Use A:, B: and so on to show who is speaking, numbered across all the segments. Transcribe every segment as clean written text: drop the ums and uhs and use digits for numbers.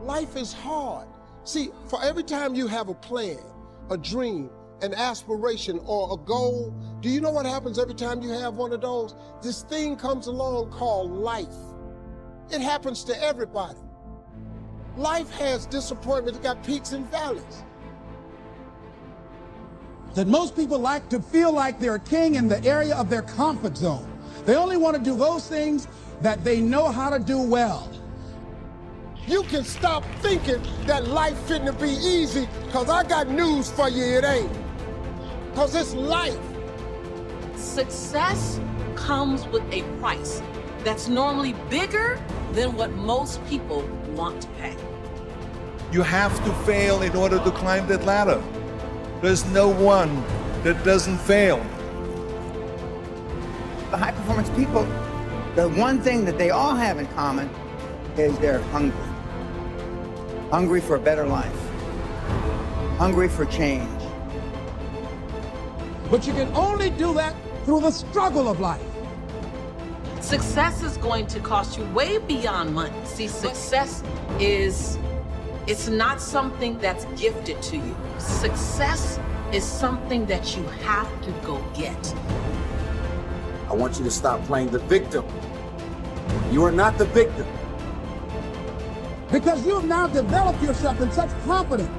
A: Life is hard. See, for every time you have a plan, a dream, an aspiration, or a goal, do you know what happens every time you have one of those? This thing comes along called life. It happens to everybody. Life has disappointment. It got peaks and valleys.
B: That most people like to feel like they're a king in the area of their comfort zone. They only want to do those things that they know how to do well.
A: You can stop thinking that life fitting to be easy, because I got news for you, it ain't. Because it's life.
C: Success comes with a price that's normally bigger than what most people want to pay.
D: You have to fail in order to climb that ladder. There's no one that doesn't fail.
E: The high performance people, the one thing that they all have in common is they're hungry. Hungry for a better life. Hungry for change.
B: But you can only do that through the struggle of life.
C: Success is going to cost you way beyond money. See, success it's not something that's gifted to you. Success is something that you have to go get.
F: I want you to stop playing the victim. You are not the victim.
B: Because you have now developed yourself in such confidence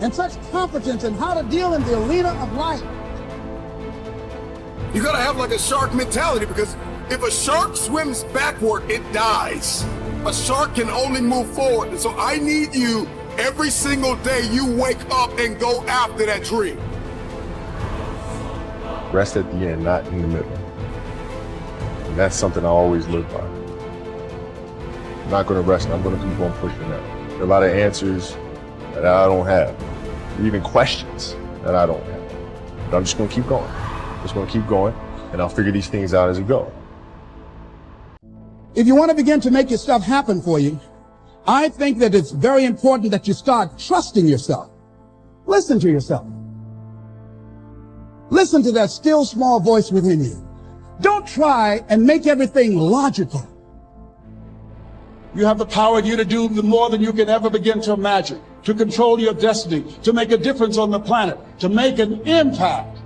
B: and such competence in how to deal in the arena of life.
G: You gotta have like a shark mentality, because if a shark swims backward, it dies. A shark can only move forward. And so I need you every single day you wake up and go after that dream.
H: Rest at the end, not in the middle. And that's something I always live by. I'm not gonna rest, I'm gonna keep on pushing that. There are a lot of answers that I don't have, even questions that I don't have. But I'm just gonna keep going. Just gonna keep going, and I'll figure these things out as it goes.
B: If you want to begin to make your stuff happen for you, I think that it's very important that you start trusting yourself. Listen to yourself. Listen to that still small voice within you. Don't try and make everything logical.
I: You have the power in you to do more than you can ever begin to imagine, to control your destiny, to make a difference on the planet, to make an impact.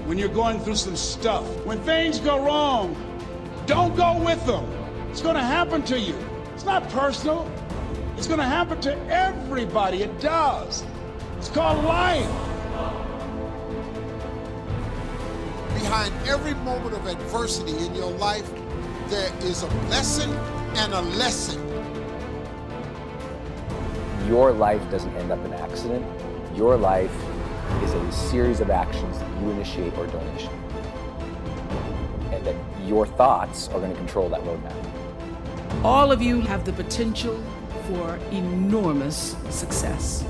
I: When you're going through some stuff, when things go wrong, don't go with them. It's going to happen to you. It's not personal. It's going to happen to everybody. It does. It's called life.
A: Behind every moment of adversity in your life, there is a blessing and a lesson.
J: Your life doesn't end up in an accident. Your life is a series of actions that you initiate or don't initiate. And that your thoughts are going to control that roadmap.
K: All of you have the potential for enormous success.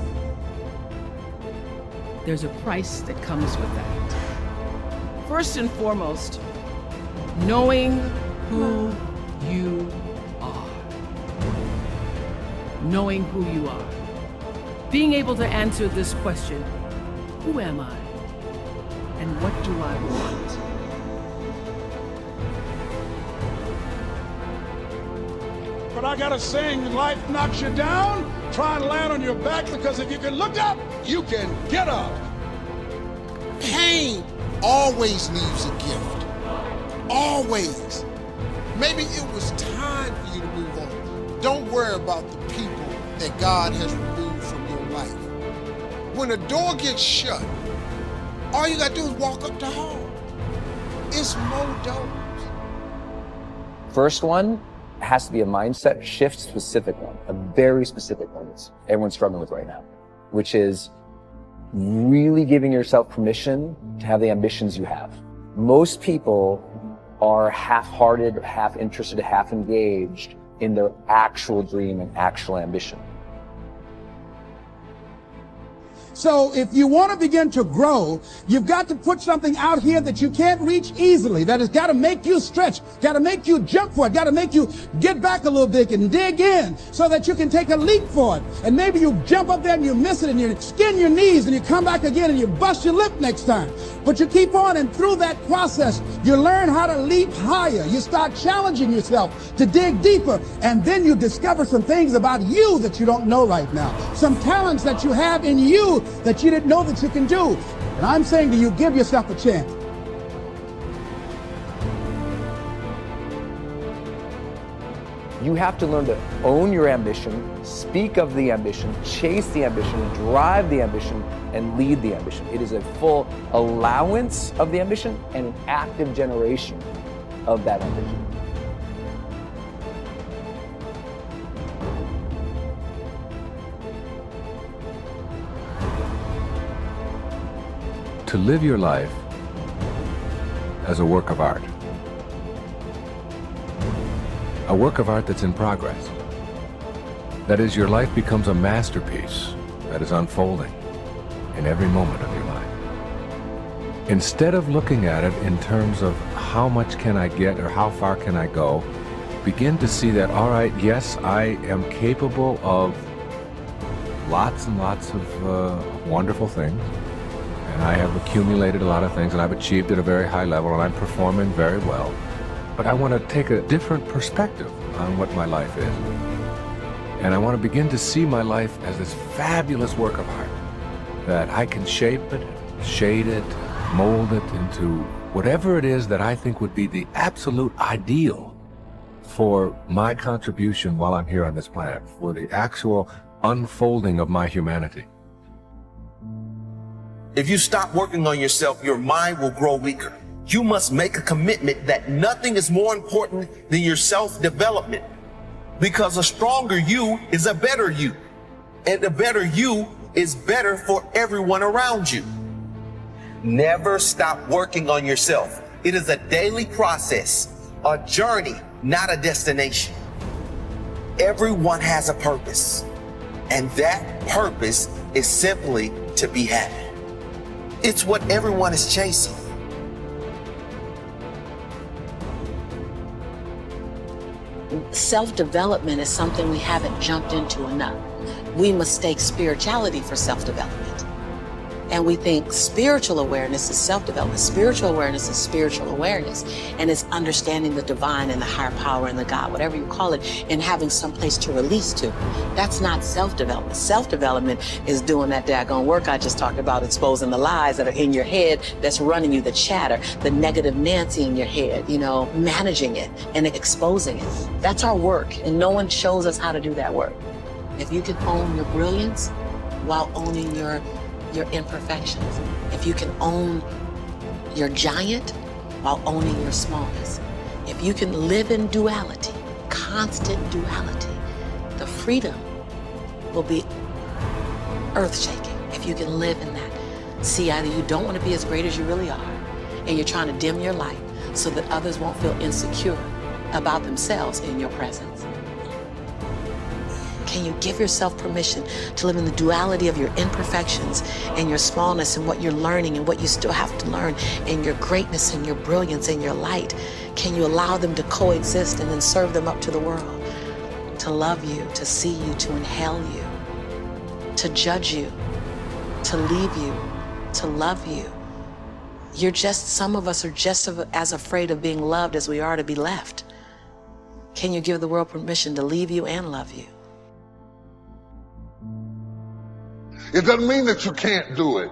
K: There's a price that comes with that. First and foremost, knowing who you are. Knowing who you are. Being able to answer this question: who am I? And what do I want?
I: But I got a saying: life knocks you down, try and land on your back, because if you can look up, you can get up.
A: Pain always leaves a gift. Always. Maybe it was time for you to move on. Don't worry about the people that God has removed from your life. When a door gets shut, all you gotta do is walk up the hall. It's more doors.
J: First one has to be a mindset shift, specific one, a very specific one that everyone's struggling with right now, which is really giving yourself permission to have the ambitions you have. Most people are half-hearted, half interested, half engaged in their actual dream and actual ambition.
B: So if you want to begin to grow, you've got to put something out here that you can't reach easily, that has got to make you stretch, got to make you jump for it, got to make you get back a little bit and dig in so that you can take a leap for it. And maybe you jump up there and you miss it and you skin your knees and you come back again and you bust your lip next time. But you keep on, and through that process, you learn how to leap higher. You start challenging yourself to dig deeper, and then you discover some things about you that you don't know right now. Some talents that you have in you that you didn't know that you can do. And I'm saying to you, give yourself a chance.
J: You have to learn to own your ambition, speak of the ambition, chase the ambition, drive the ambition, and lead the ambition. It is a full allowance of the ambition and an active generation of that ambition.
L: To live your life as a work of art. A work of art that's in progress. That is, your life becomes a masterpiece that is unfolding in every moment of your life. Instead of looking at it in terms of how much can I get or how far can I go, begin to see that, all right, yes, I am capable of lots and lots of wonderful things. And I have accumulated a lot of things, and I've achieved at a very high level, and I'm performing very well. But I want to take a different perspective on what my life is. And I want to begin to see my life as this fabulous work of art, that I can shape it, shade it, mold it into whatever it is that I think would be the absolute ideal for my contribution while I'm here on this planet, for the actual unfolding of my humanity.
M: If you stop working on yourself, your mind will grow weaker. You must make a commitment that nothing is more important than your self-development, because a stronger you is a better you, and a better you is better for everyone around you. Never stop working on yourself. It is a daily process, a journey, not a destination. Everyone has a purpose, and that purpose is simply to be happy. It's what everyone is chasing.
N: Self-development is something we haven't jumped into enough. We mistake spirituality for self-development. And we think spiritual awareness is self-development. Spiritual awareness is spiritual awareness. And it's understanding the divine and the higher power and the God, whatever you call it, and having some place to release to. That's not self-development. Self-development is doing that daggone work I just talked about, exposing the lies that are in your head that's running you, the chatter, the negative Nancy in your head, managing it and exposing it. That's our work, and no one shows us how to do that work. If you can own your brilliance while owning your imperfections, if you can own your giant while owning your smallness, if you can live in duality, constant duality, the freedom will be earth-shaking. If you can live in that, see, either you don't want to be as great as you really are, and you're trying to dim your light so that others won't feel insecure about themselves in your presence. Can you give yourself permission to live in the duality of your imperfections and your smallness and what you're learning and what you still have to learn and your greatness and your brilliance and your light? Can you allow them to coexist and then serve them up to the world? To love you, to see you, to inhale you, to judge you, to leave you, to love you. Some of us are just as afraid of being loved as we are to be left. Can you give the world permission to leave you and love you?
O: It doesn't mean that you can't do it.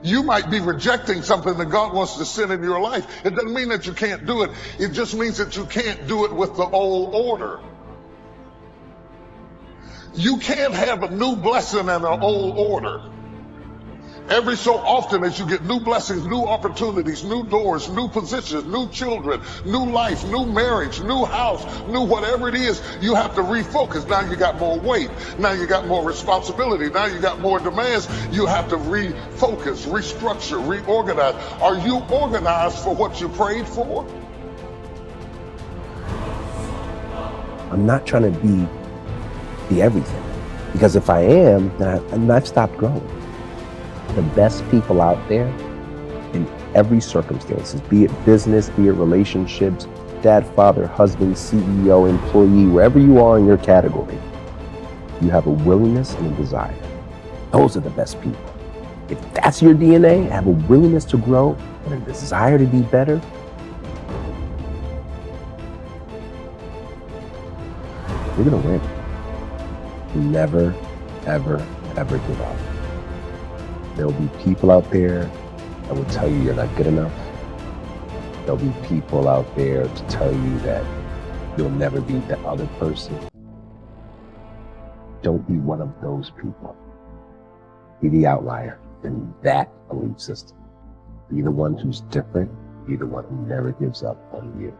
O: You might be rejecting something that God wants to send in your life. It doesn't mean that you can't do it. It just means that you can't do it with the old order. You can't have a new blessing and an old order. Every so often as you get new blessings, new opportunities, new doors, new positions, new children, new life, new marriage, new house, new whatever it is, you have to refocus. Now you got more weight. Now you got more responsibility. Now you got more demands. You have to refocus, restructure, reorganize. Are you organized for what you prayed for?
P: I'm not trying to be everything. Because if I am, then I've stopped growing. The best people out there in every circumstances, be it business, be it relationships, dad, father, husband, CEO, employee, wherever you are in your category, you have a willingness and a desire. Those are the best people. If that's your DNA, have a willingness to grow and a desire to be better, you're gonna win. Never, ever, ever give up. There'll be people out there that will tell you you're not good enough. There'll be people out there to tell you that you'll never be the other person. Don't be one of those people. Be the outlier in that belief system. Be the one who's different. Be the one who never gives up on you.